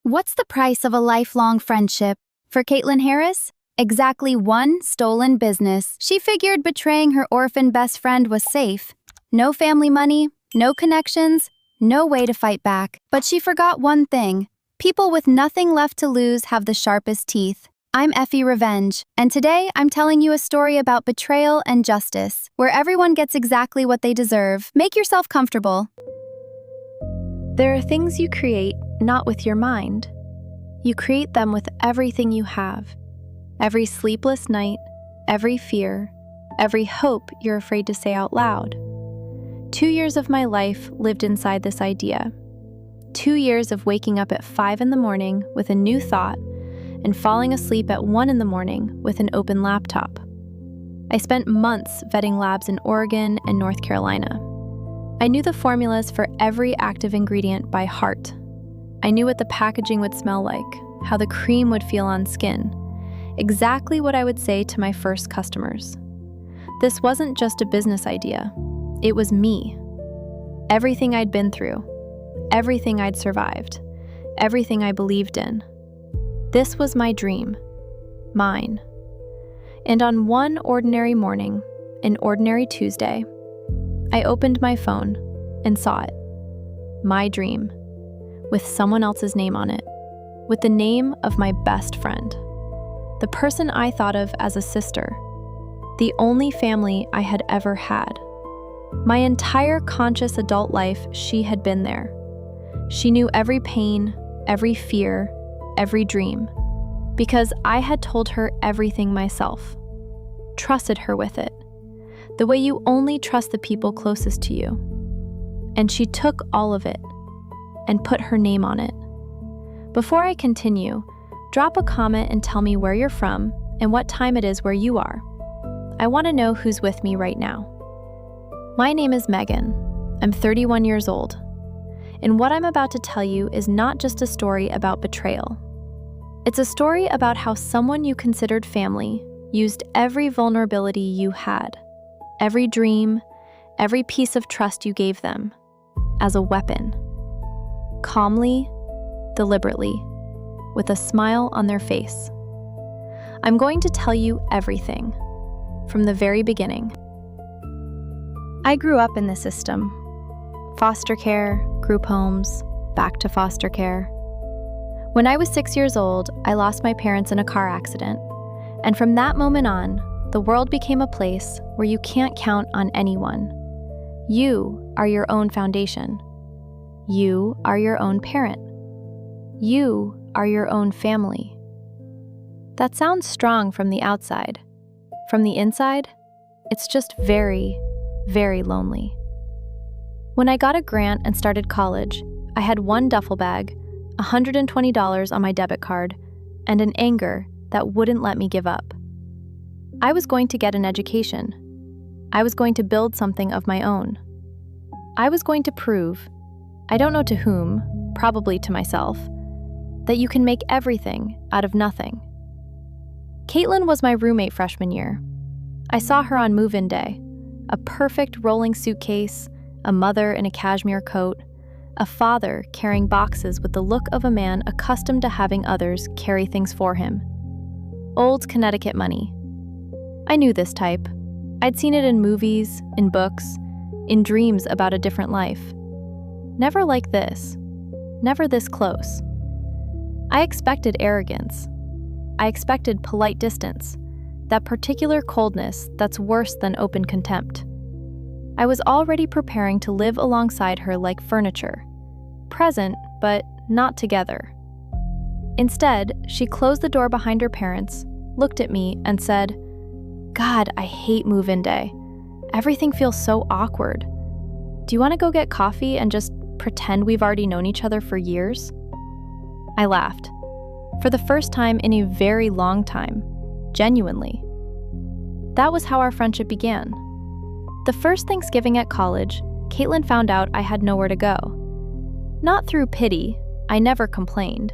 What's the price of a lifelong friendship? For Caitlin Harris, exactly one stolen business. She figured betraying her orphan best friend was safe. No family money, no connections, no way to fight back. But she forgot one thing. People with nothing left to lose have the sharpest teeth. I'm Effy Revenge, and today I'm telling you a story about betrayal and justice, where everyone gets exactly what they deserve. Make yourself comfortable. There are things you create not with your mind. You create them with everything you have. Every sleepless night, every fear, every hope you're afraid to say out loud. 2 years of my life lived inside this idea. 2 years of waking up at 5 in the morning with a new thought and falling asleep at 1 in the morning with an open laptop. I spent months vetting labs in Oregon and North Carolina. I knew the formulas for every active ingredient by heart. I knew what the packaging would smell like, how the cream would feel on skin, exactly what I would say to my first customers. This wasn't just a business idea. It was me. Everything I'd been through, everything I'd survived, everything I believed in. This was my dream, mine. And on one ordinary morning, an ordinary Tuesday, I opened my phone and saw it. My dream, with someone else's name on it, with the name of my best friend, the person I thought of as a sister, the only family I had ever had. My entire conscious adult life, she had been there. She knew every pain, every fear, every dream, because I had told her everything myself, trusted her with it, the way you only trust the people closest to you. And she took all of it and put her name on it. Before I continue, drop a comment and tell me where you're from and what time it is where you are. I want to know who's with me right now. My name is Megan. I'm 31 years old. And what I'm about to tell you is not just a story about betrayal. It's a story about how someone you considered family used every vulnerability you had, every dream, every piece of trust you gave them, as a weapon. Calmly, deliberately, with a smile on their face. I'm going to tell you everything, from the very beginning. I grew up in the system. Foster care, group homes, back to foster care. When I was 6 years old, I lost my parents in a car accident. And from that moment on, the world became a place where you can't count on anyone. You are your own foundation. You are your own parent. You are your own family. That sounds strong from the outside. From the inside, it's just very, very lonely. When I got a grant and started college, I had one duffel bag, $120 on my debit card, and an anger that wouldn't let me give up. I was going to get an education. I was going to build something of my own. I was going to prove, I don't know to whom, probably to myself, that you can make everything out of nothing. Caitlin was my roommate freshman year. I saw her on move-in day, a perfect rolling suitcase, a mother in a cashmere coat, a father carrying boxes with the look of a man accustomed to having others carry things for him. Old Connecticut money. I knew this type. I'd seen it in movies, in books, in dreams about a different life. Never like this. Never this close. I expected arrogance. I expected polite distance, that particular coldness that's worse than open contempt. I was already preparing to live alongside her like furniture, present but not together. Instead, she closed the door behind her parents, looked at me, and said, "God, I hate move-in day. Everything feels so awkward. Do you want to go get coffee and just pretend we've already known each other for years?" I laughed. For the first time in a very long time, genuinely. That was how our friendship began. The first Thanksgiving at college, Caitlin found out I had nowhere to go. Not through pity, I never complained.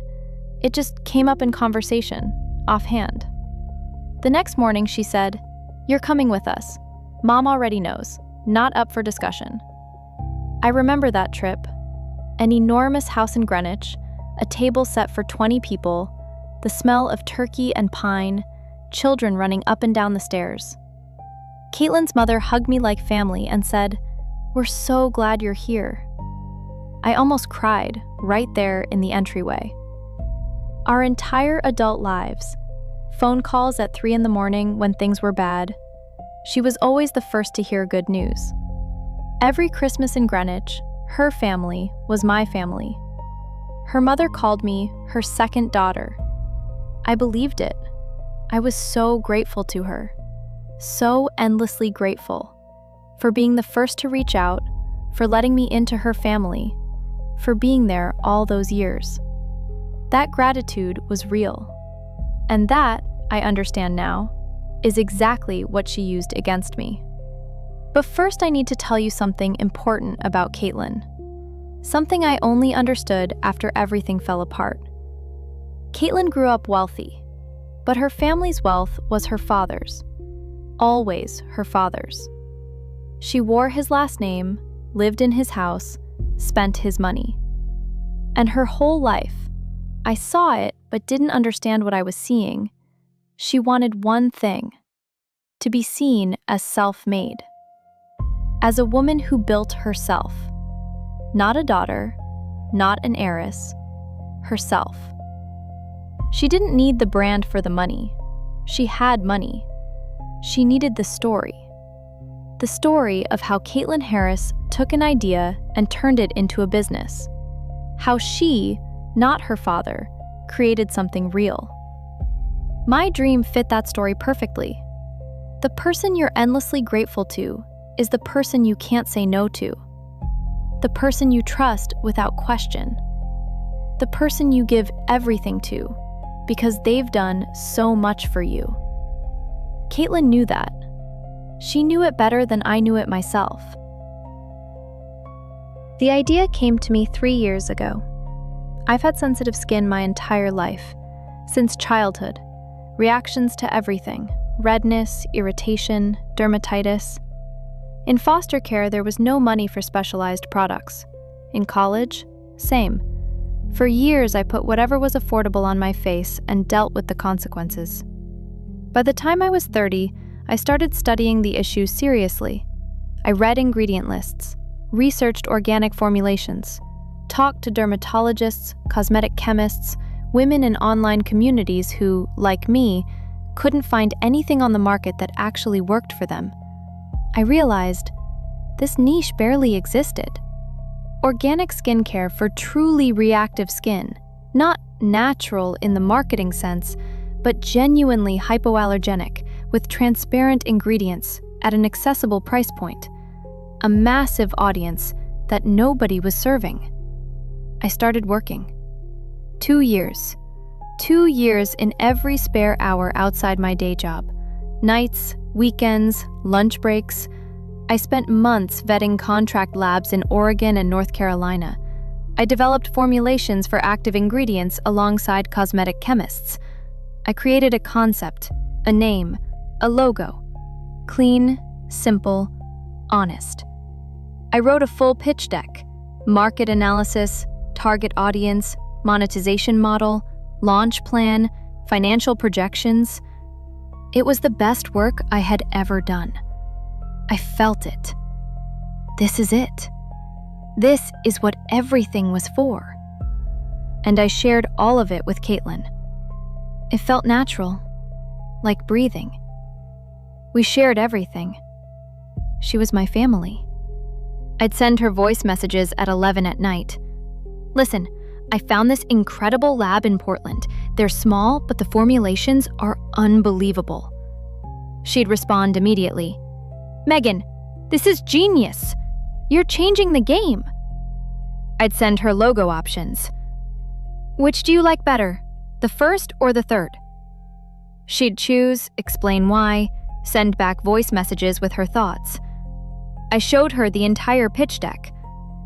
It just came up in conversation, offhand. The next morning she said, "You're coming with us. Mom already knows, not up for discussion." I remember that trip. An enormous house in Greenwich, a table set for 20 people, the smell of turkey and pine, children running up and down the stairs. Caitlin's mother hugged me like family and said, "We're so glad you're here." I almost cried right there in the entryway. Our entire adult lives, phone calls at 3 a.m. when things were bad, she was always the first to hear good news. Every Christmas in Greenwich, her family was my family. Her mother called me her second daughter. I believed it. I was so grateful to her, so endlessly grateful, for being the first to reach out, for letting me into her family, for being there all those years. That gratitude was real. And that, I understand now, is exactly what she used against me. But first I need to tell you something important about Caitlin. Something I only understood after everything fell apart. Caitlin grew up wealthy, but her family's wealth was her father's. Always her father's. She wore his last name, lived in his house, spent his money. And her whole life, I saw it but didn't understand what I was seeing. She wanted one thing: to be seen as self-made. As a woman who built herself. Not a daughter, not an heiress, herself. She didn't need the brand for the money. She had money. She needed the story. The story of how Caitlin Harris took an idea and turned it into a business. How she, not her father, created something real. My dream fit that story perfectly. The person you're endlessly grateful to is the person you can't say no to. The person you trust without question. The person you give everything to because they've done so much for you. Caitlin knew that. She knew it better than I knew it myself. The idea came to me 3 years ago. I've had sensitive skin my entire life, since childhood. Reactions to everything: redness, irritation, dermatitis. In foster care, there was no money for specialized products. In college, same. For years, I put whatever was affordable on my face and dealt with the consequences. By the time I was 30, I started studying the issue seriously. I read ingredient lists, researched organic formulations, talked to dermatologists, cosmetic chemists, women in online communities who, like me, couldn't find anything on the market that actually worked for them. I realized this niche barely existed. Organic skincare for truly reactive skin, not natural in the marketing sense, but genuinely hypoallergenic with transparent ingredients at an accessible price point. A massive audience that nobody was serving. I started working. 2 years. 2 years in every spare hour outside my day job. Nights, weekends, lunch breaks. I spent months vetting contract labs in Oregon and North Carolina. I developed formulations for active ingredients alongside cosmetic chemists. I created a concept, a name, a logo. Clean, simple, honest. I wrote a full pitch deck, market analysis, target audience, monetization model, launch plan, financial projections. It was the best work I had ever done. I felt it. This is it. This is what everything was for. And I shared all of it with Caitlin. It felt natural, like breathing. We shared everything. She was my family. I'd send her voice messages at 11 at night. "Listen, I found this incredible lab in Portland. They're small, but the formulations are unbelievable." She'd respond immediately. "Megan, this is genius. You're changing the game." I'd send her logo options. "Which do you like better, the first or the third?" She'd choose, explain why, send back voice messages with her thoughts. I showed her the entire pitch deck,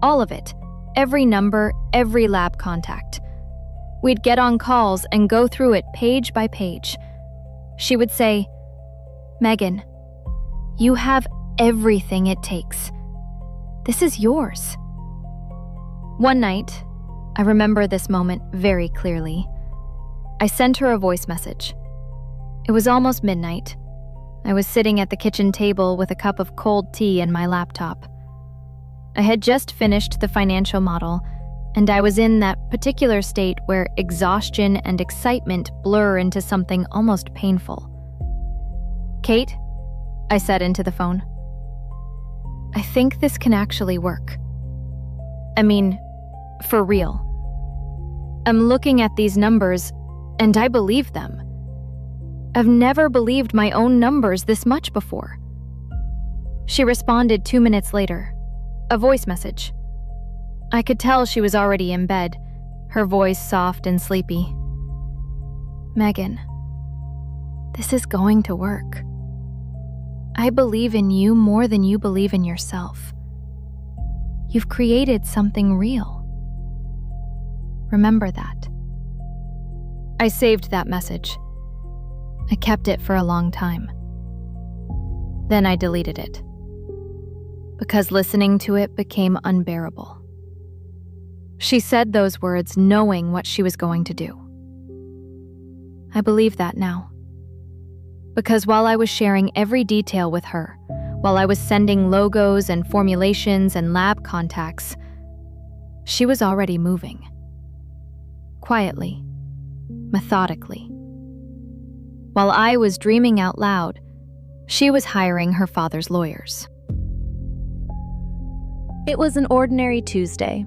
all of it, every number, every lab contact. We'd get on calls and go through it page by page. She would say, "Megan, you have everything it takes. This is yours." One night, I remember this moment very clearly. I sent her a voice message. It was almost midnight. I was sitting at the kitchen table with a cup of cold tea and my laptop. I had just finished the financial model, and I was in that particular state where exhaustion and excitement blur into something almost painful. "Kate," I said into the phone, "I think this can actually work. I mean, for real. I'm looking at these numbers, and I believe them. I've never believed my own numbers this much before." She responded 2 minutes later, a voice message. I could tell she was already in bed, her voice soft and sleepy. "Megan, this is going to work. I believe in you more than you believe in yourself. You've created something real. Remember that." I saved that message. I kept it for a long time. Then I deleted it, because listening to it became unbearable. She said those words knowing what she was going to do. I believe that now. Because while I was sharing every detail with her, while I was sending logos and formulations and lab contacts, she was already moving. Quietly, methodically. While I was dreaming out loud, she was hiring her father's lawyers. It was an ordinary Tuesday.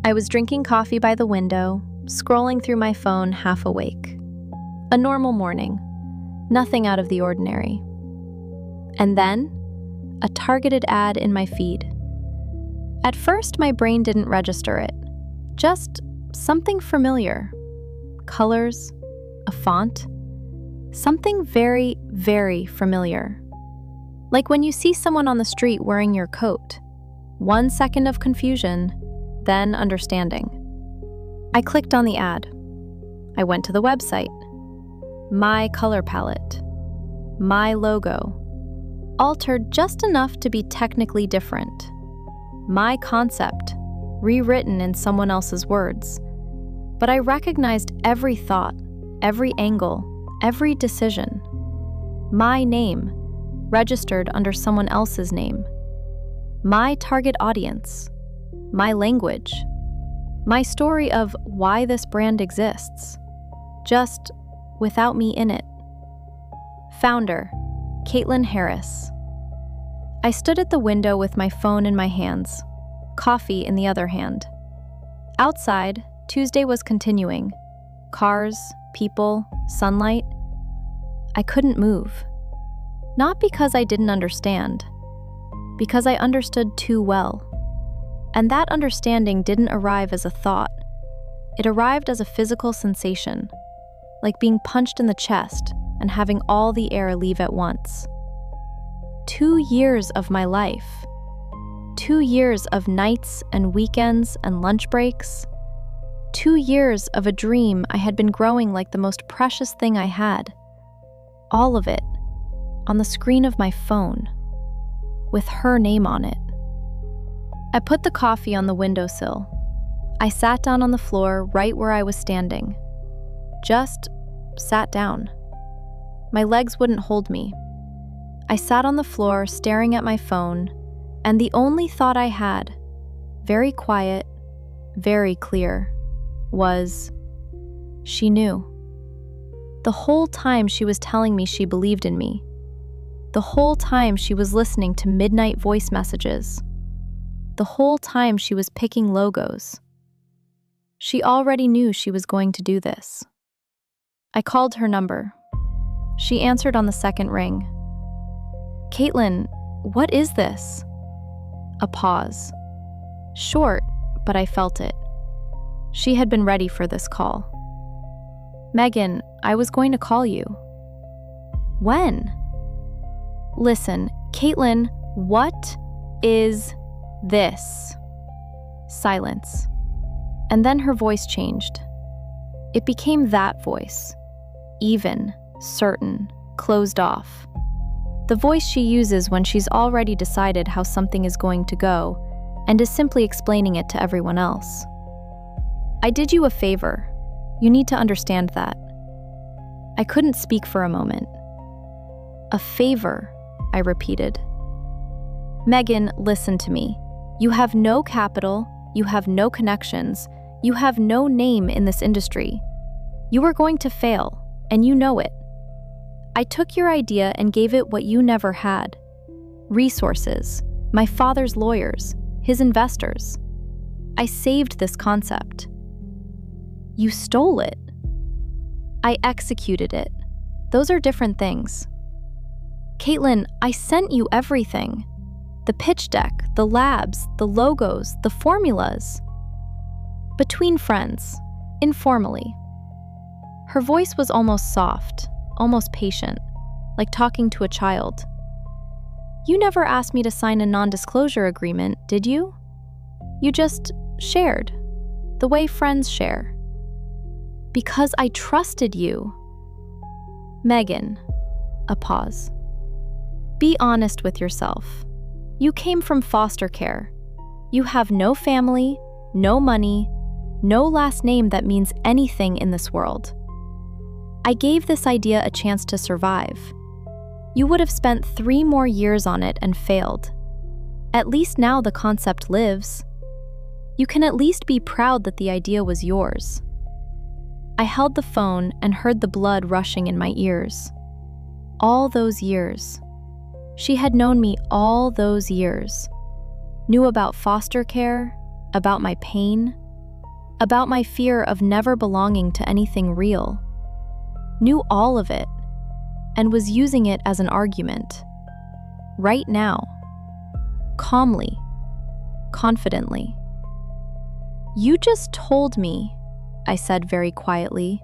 I was drinking coffee by the window, scrolling through my phone half awake. A normal morning, nothing out of the ordinary. And then, a targeted ad in my feed. At first, my brain didn't register it. Just something familiar. Colors, a font. Something very, very familiar. Like when you see someone on the street wearing your coat. 1 second of confusion, then understanding. I clicked on the ad. I went to the website. My color palette. My logo. Altered just enough to be technically different. My concept, rewritten in someone else's words. But I recognized every thought, every angle, every decision. My name, registered under someone else's name. My target audience. My language. My story of why this brand exists. Just without me in it. Founder, Caitlin Harris. I stood at the window with my phone in my hands, coffee in the other hand. Outside, Tuesday was continuing. Cars, people, sunlight. I couldn't move. Not because I didn't understand, because I understood too well. And that understanding didn't arrive as a thought. It arrived as a physical sensation, like being punched in the chest and having all the air leave at once. 2 years of my life. 2 years of nights and weekends and lunch breaks. 2 years of a dream I had been growing like the most precious thing I had. All of it on the screen of my phone, with her name on it. I put the coffee on the windowsill. I sat down on the floor right where I was standing. Just sat down. My legs wouldn't hold me. I sat on the floor staring at my phone, and the only thought I had, very quiet, very clear, was, she knew. The whole time she was telling me she believed in me. The whole time she was listening to midnight voice messages. The whole time she was picking logos. She already knew she was going to do this. I called her number. She answered on the second ring. "Caitlin, what is this?" A pause. Short, but I felt it. She had been ready for this call. "Megan, I was going to call you." "When?" "Listen, Caitlin, what is this?" Silence. And then her voice changed. It became that voice. Even, certain, closed off. The voice she uses when she's already decided how something is going to go and is simply explaining it to everyone else. I did you a favor. You need to understand that. I couldn't speak for a moment. A favor, I repeated. Megan, listen to me. You have no capital, you have no connections, you have no name in this industry. You are going to fail, and you know it. I took your idea and gave it what you never had. Resources, my father's lawyers, his investors. I saved this concept. You stole it. I executed it. Those are different things. Caitlin, I sent you everything. The pitch deck, the labs, the logos, the formulas. Between friends, informally. Her voice was almost soft, almost patient, like talking to a child. You never asked me to sign a non-disclosure agreement, did you? You just shared, the way friends share. Because I trusted you. Megan, a pause. Be honest with yourself. You came from foster care. You have no family, no money, no last name that means anything in this world. I gave this idea a chance to survive. You would have spent 3 more years on it and failed. At least now the concept lives. You can at least be proud that the idea was yours. I held the phone and heard the blood rushing in my ears. All those years. She had known me all those years. Knew about foster care, about my pain, about my fear of never belonging to anything real. Knew all of it, and was using it as an argument. Right now. Calmly. Confidently. You just told me, I said very quietly,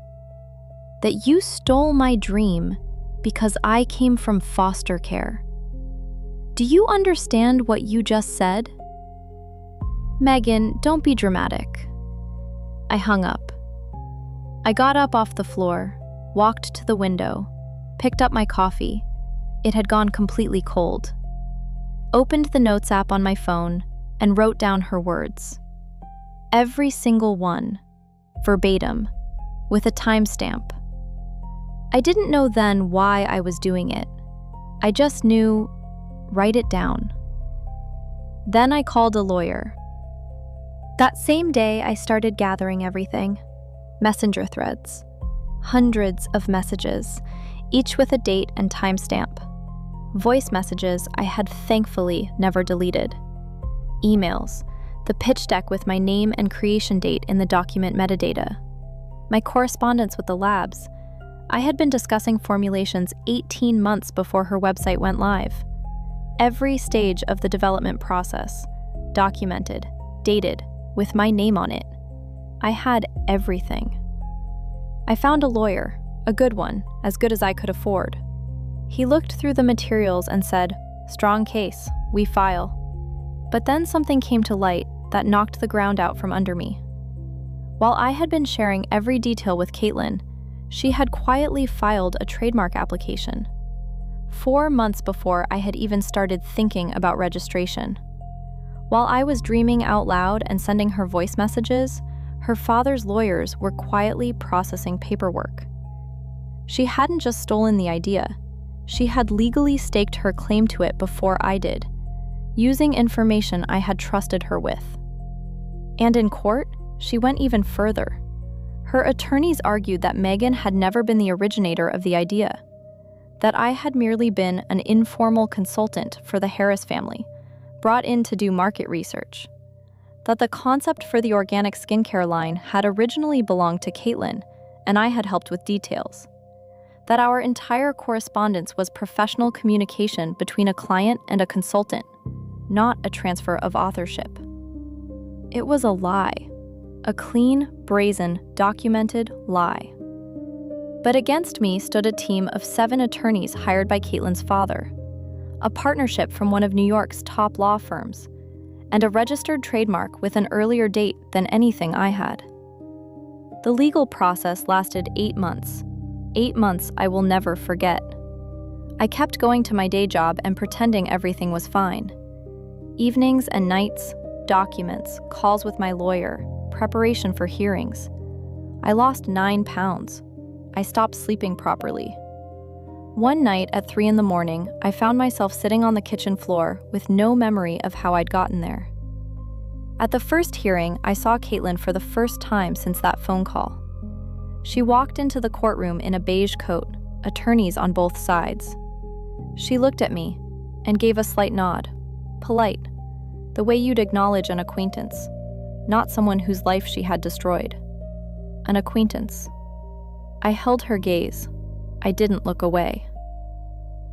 that you stole my dream because I came from foster care. Do you understand what you just said? Megan, don't be dramatic. I hung up. I got up off the floor, walked to the window, picked up my coffee. It had gone completely cold. Opened the notes app on my phone and wrote down her words. Every single one, verbatim, with a timestamp. I didn't know then why I was doing it. I just knew, write it down. Then I called a lawyer. That same day, I started gathering everything. Messenger threads. Hundreds of messages, each with a date and timestamp. Voice messages I had thankfully never deleted. Emails, the pitch deck with my name and creation date in the document metadata. My correspondence with the labs. I had been discussing formulations 18 months before her website went live. Every stage of the development process, documented, dated, with my name on it. I had everything. I found a lawyer, a good one, as good as I could afford. He looked through the materials and said, "Strong case, we file." But then something came to light that knocked the ground out from under me. While I had been sharing every detail with Caitlin, she had quietly filed a trademark application. 4 months before I had even started thinking about registration. While I was dreaming out loud and sending her voice messages, her father's lawyers were quietly processing paperwork. She hadn't just stolen the idea. She had legally staked her claim to it before I did, using information I had trusted her with. And in court, she went even further. Her attorneys argued that Megan had never been the originator of the idea, that I had merely been an informal consultant for the Harris family, brought in to do market research, that the concept for the organic skincare line had originally belonged to Caitlin, and I had helped with details, that our entire correspondence was professional communication between a client and a consultant, not a transfer of authorship. It was a lie, a clean, brazen, documented lie. But against me stood a team of 7 attorneys hired by Caitlin's father, a partnership from one of New York's top law firms, and a registered trademark with an earlier date than anything I had. The legal process lasted 8 months. 8 months I will never forget. I kept going to my day job and pretending everything was fine. Evenings and nights, documents, calls with my lawyer, preparation for hearings. I lost 9 pounds. I stopped sleeping properly. One night at 3 a.m, I found myself sitting on the kitchen floor with no memory of how I'd gotten there. At the first hearing, I saw Caitlin for the first time since that phone call. She walked into the courtroom in a beige coat, attorneys on both sides. She looked at me and gave a slight nod, polite, the way you'd acknowledge an acquaintance, not someone whose life she had destroyed. An acquaintance. I held her gaze. I didn't look away.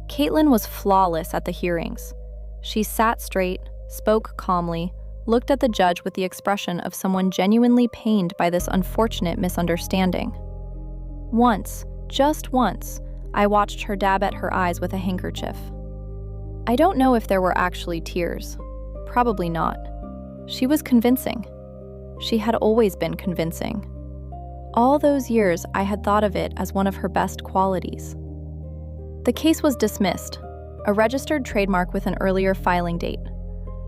Caitlin was flawless at the hearings. She sat straight, spoke calmly, looked at the judge with the expression of someone genuinely pained by this unfortunate misunderstanding. Once, just once, I watched her dab at her eyes with a handkerchief. I don't know if there were actually tears. Probably not. She was convincing. She had always been convincing. All those years, I had thought of it as one of her best qualities. The case was dismissed, a registered trademark with an earlier filing date.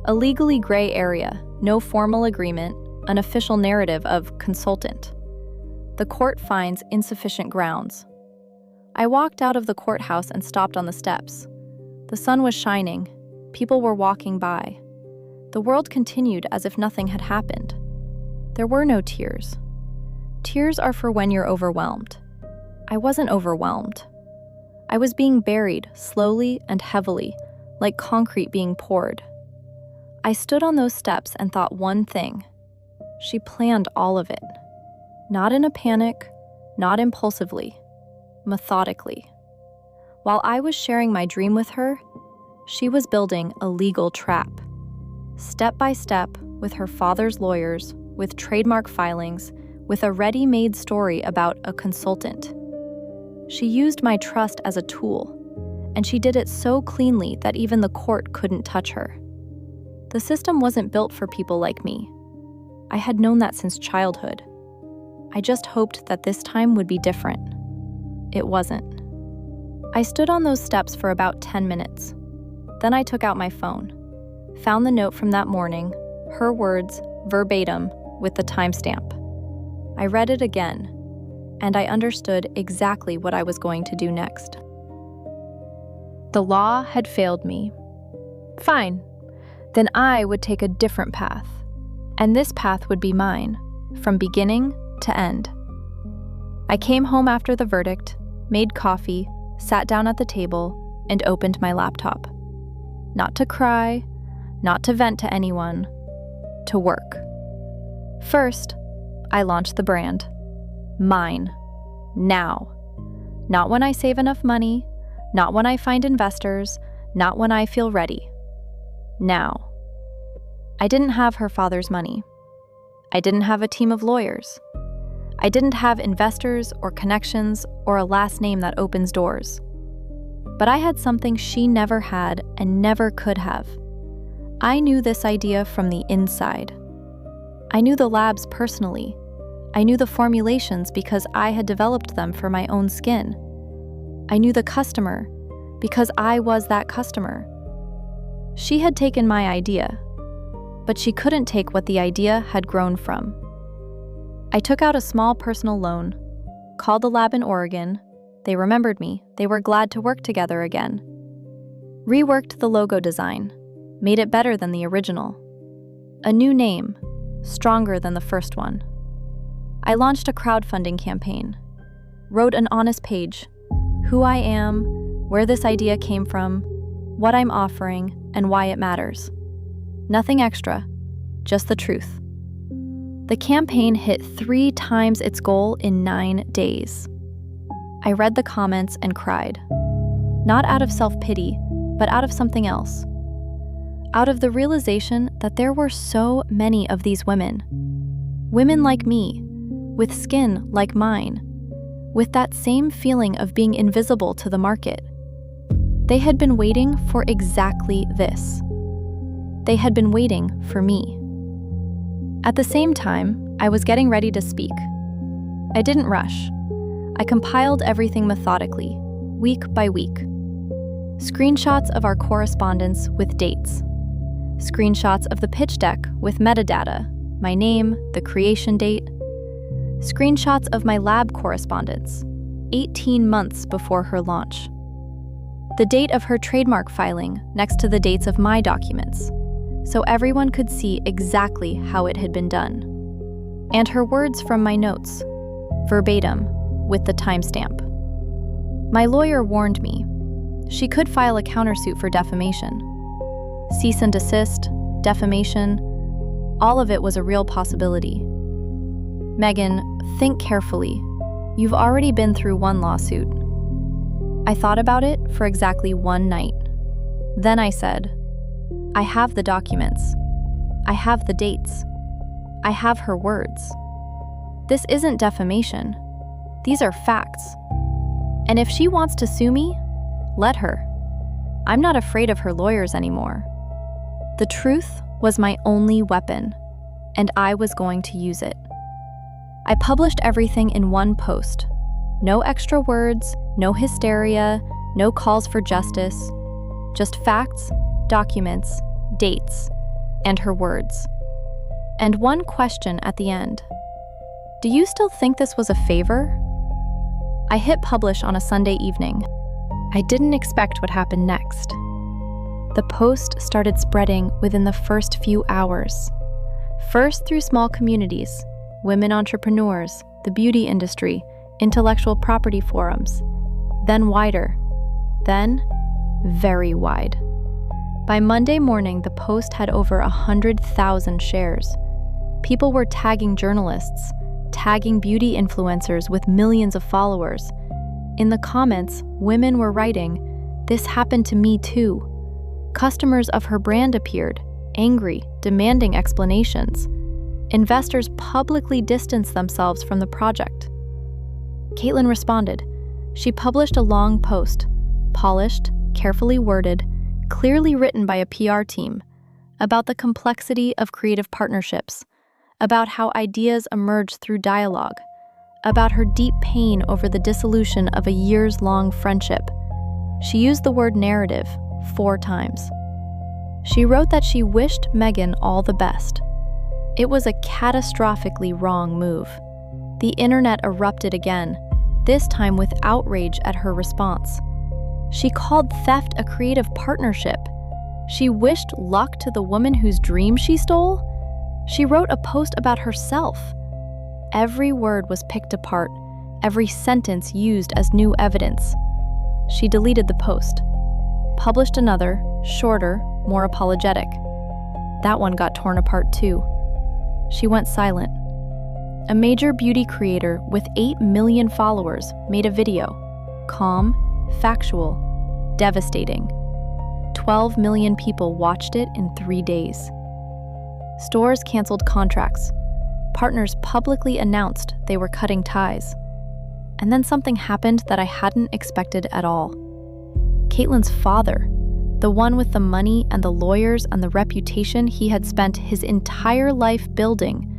A legally gray area, no formal agreement, an official narrative of consultant. The court finds insufficient grounds. I walked out of the courthouse and stopped on the steps. The sun was shining. People were walking by. The world continued as if nothing had happened. There were no tears. Tears are for when you're overwhelmed. I wasn't overwhelmed. I was being buried slowly and heavily, like concrete being poured. I stood on those steps and thought one thing. She planned all of it. Not in a panic, not impulsively, methodically. While I was sharing my dream with her, she was building a legal trap. Step by step, with her father's lawyers, with trademark filings, with a ready-made story about a consultant. She used my trust as a tool, and she did it so cleanly that even the court couldn't touch her. The system wasn't built for people like me. I had known that since childhood. I just hoped that this time would be different. It wasn't. I stood on those steps for about 10 minutes. Then I took out my phone, found the note from that morning, her words, verbatim, with the timestamp. I read it again, and I understood exactly what I was going to do next. The law had failed me. Fine. Then I would take a different path. And this path would be mine, from beginning to end. I came home after the verdict, made coffee, sat down at the table, and opened my laptop. Not to cry, not to vent to anyone, to work. First, I launched the brand. Mine. Now. Not when I save enough money, not when I find investors, not when I feel ready. Now. I didn't have her father's money. I didn't have a team of lawyers. I didn't have investors or connections or a last name that opens doors. But I had something she never had and never could have. I knew this idea from the inside. I knew the labs personally. I knew the formulations because I had developed them for my own skin. I knew the customer because I was that customer. She had taken my idea, but she couldn't take what the idea had grown from. I took out a small personal loan, called the lab in Oregon. They remembered me. They were glad to work together again. Reworked the logo design, made it better than the original. A new name, stronger than the first one. I launched a crowdfunding campaign, wrote an honest page, who I am, where this idea came from, what I'm offering, and why it matters. Nothing extra, just the truth. The campaign hit 3 times its goal in 9 days. I read the comments and cried. Not out of self-pity, but out of something else. Out of the realization that there were so many of these women. Women like me, with skin like mine, with that same feeling of being invisible to the market. They had been waiting for exactly this. They had been waiting for me. At the same time, I was getting ready to speak. I didn't rush. I compiled everything methodically, week by week. Screenshots of our correspondence with dates. Screenshots of the pitch deck with metadata, my name, the creation date. Screenshots of my lab correspondence, 18 months before her launch. The date of her trademark filing next to the dates of my documents, so everyone could see exactly how it had been done. And her words from my notes, verbatim, with the timestamp. My lawyer warned me. She could file a countersuit for defamation. Cease and desist, defamation, all of it was a real possibility. Megan, think carefully. You've already been through one lawsuit. I thought about it for exactly one night. Then I said, I have the documents. I have the dates. I have her words. This isn't defamation. These are facts. And if she wants to sue me, let her. I'm not afraid of her lawyers anymore. The truth was my only weapon, and I was going to use it. I published everything in one post. No extra words, no hysteria, no calls for justice. Just facts, documents, dates, and her words. And one question at the end. Do you still think this was a favor? I hit publish on a Sunday evening. I didn't expect what happened next. The post started spreading within the first few hours. First through small communities, women entrepreneurs, the beauty industry, intellectual property forums, then wider, then very wide. By Monday morning, the post had over 100,000 shares. People were tagging journalists, tagging beauty influencers with millions of followers. In the comments, women were writing, "This happened to me too." Customers of her brand appeared, angry, demanding explanations. Investors publicly distanced themselves from the project. Caitlin responded. She published a long post, polished, carefully worded, clearly written by a PR team, about the complexity of creative partnerships, about how ideas emerge through dialogue, about her deep pain over the dissolution of a years-long friendship. She used the word narrative 4 times. She wrote that she wished Megan all the best. It was a catastrophically wrong move. The internet erupted again, this time with outrage at her response. She called theft a creative partnership. She wished luck to the woman whose dream she stole. She wrote a post about herself. Every word was picked apart, every sentence used as new evidence. She deleted the post, published another, shorter, more apologetic. That one got torn apart too. She went silent. A major beauty creator with 8 million followers made a video. Calm, factual, devastating. 12 million people watched it in 3 days. Stores canceled contracts. Partners publicly announced they were cutting ties. And then something happened that I hadn't expected at all. Caitlin's father, the one with the money and the lawyers and the reputation he had spent his entire life building,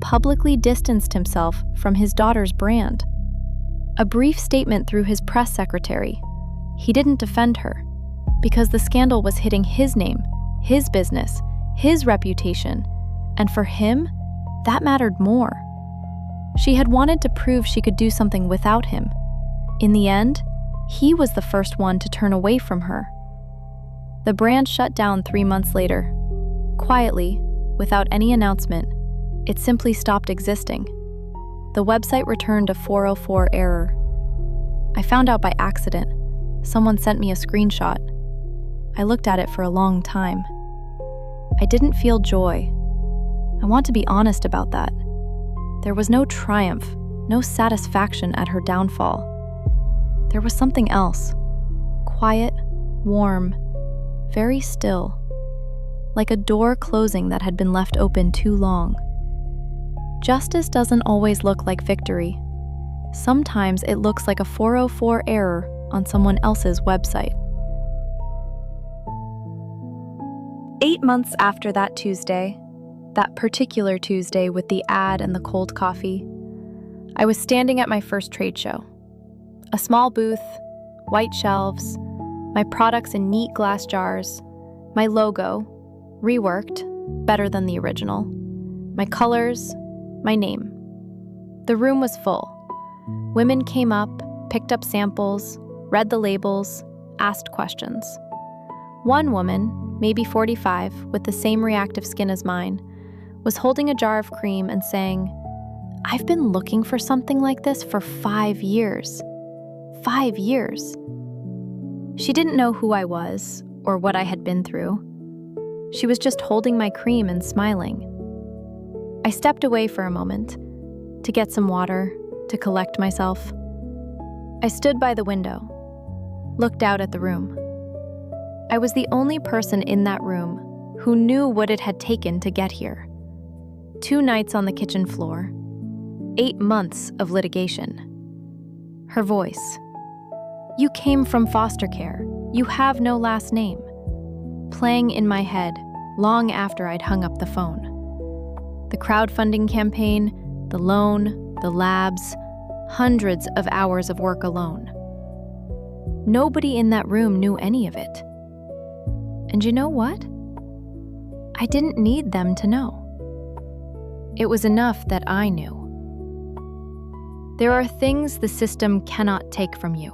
publicly distanced himself from his daughter's brand. A brief statement through his press secretary. He didn't defend her, because the scandal was hitting his name, his business, his reputation, and for him, that mattered more. She had wanted to prove she could do something without him. In the end, he was the first one to turn away from her. The brand shut down 3 months later. Quietly, without any announcement, it simply stopped existing. The website returned a 404 error. I found out by accident. Someone sent me a screenshot. I looked at it for a long time. I didn't feel joy. I want to be honest about that. There was no triumph, no satisfaction at her downfall. There was something else. Quiet, warm, very still. Like a door closing that had been left open too long. Justice doesn't always look like victory. Sometimes it looks like a 404 error on someone else's website. 8 months after that Tuesday, that particular Tuesday with the ad and the cold coffee, I was standing at my first trade show. A small booth, white shelves, my products in neat glass jars, my logo, reworked, better than the original, my colors, my name. The room was full. Women came up, picked up samples, read the labels, asked questions. One woman, maybe 45, with the same reactive skin as mine, was holding a jar of cream and saying, "I've been looking for something like this for 5 years. 5 years." She didn't know who I was or what I had been through. She was just holding my cream and smiling. I stepped away for a moment to get some water, to collect myself. I stood by the window, looked out at the room. I was the only person in that room who knew what it had taken to get here. 2 nights on the kitchen floor, 8 months of litigation. Her voice. "You came from foster care. You have no last name," playing in my head long after I'd hung up the phone. The crowdfunding campaign, the loan, the labs, hundreds of hours of work alone. Nobody in that room knew any of it. And you know what? I didn't need them to know. It was enough that I knew. There are things the system cannot take from you.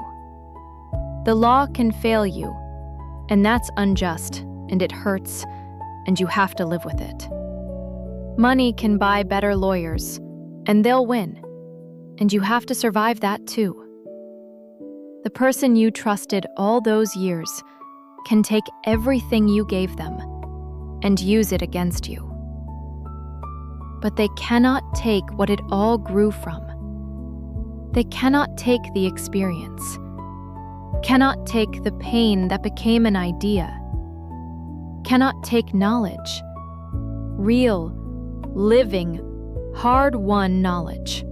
The law can fail you, and that's unjust, and it hurts, and you have to live with it. Money can buy better lawyers, and they'll win, and you have to survive that too. The person you trusted all those years can take everything you gave them and use it against you. But they cannot take what it all grew from. They cannot take the experience, cannot take the pain that became an idea, cannot take knowledge, real, living, hard-won knowledge,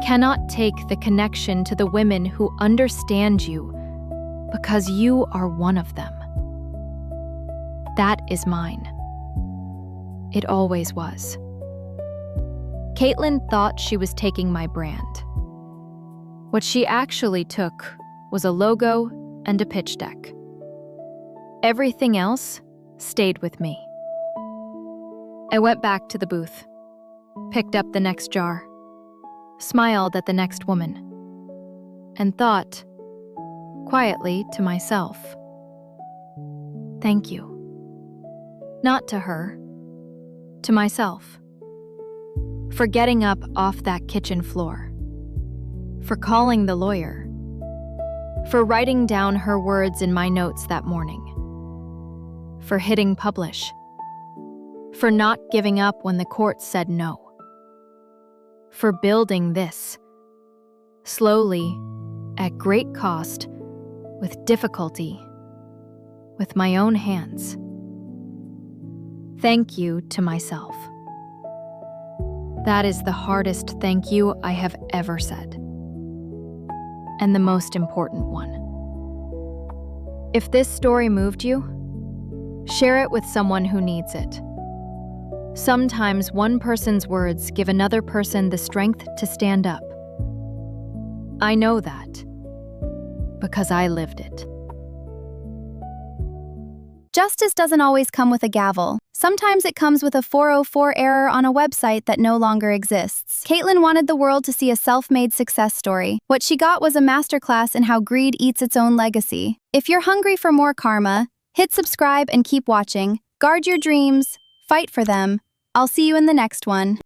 cannot take the connection to the women who understand you because you are one of them. That is mine. It always was. Caitlin thought she was taking my brand. What she actually took was a logo and a pitch deck. Everything else stayed with me. I went back to the booth, picked up the next jar, smiled at the next woman, and thought, quietly to myself, thank you. Not to her, to myself. For getting up off that kitchen floor. For calling the lawyer. For writing down her words in my notes that morning. For hitting publish. For not giving up when the court said no. For building this. Slowly, at great cost, with difficulty, with my own hands. Thank you to myself. That is the hardest thank you I have ever said. And the most important one. If this story moved you, share it with someone who needs it. Sometimes one person's words give another person the strength to stand up. I know that because I lived it. Justice doesn't always come with a gavel. Sometimes it comes with a 404 error on a website that no longer exists. Caitlin wanted the world to see a self-made success story. What she got was a masterclass in how greed eats its own legacy. If you're hungry for more karma, hit subscribe and keep watching. Guard your dreams, fight for them. I'll see you in the next one.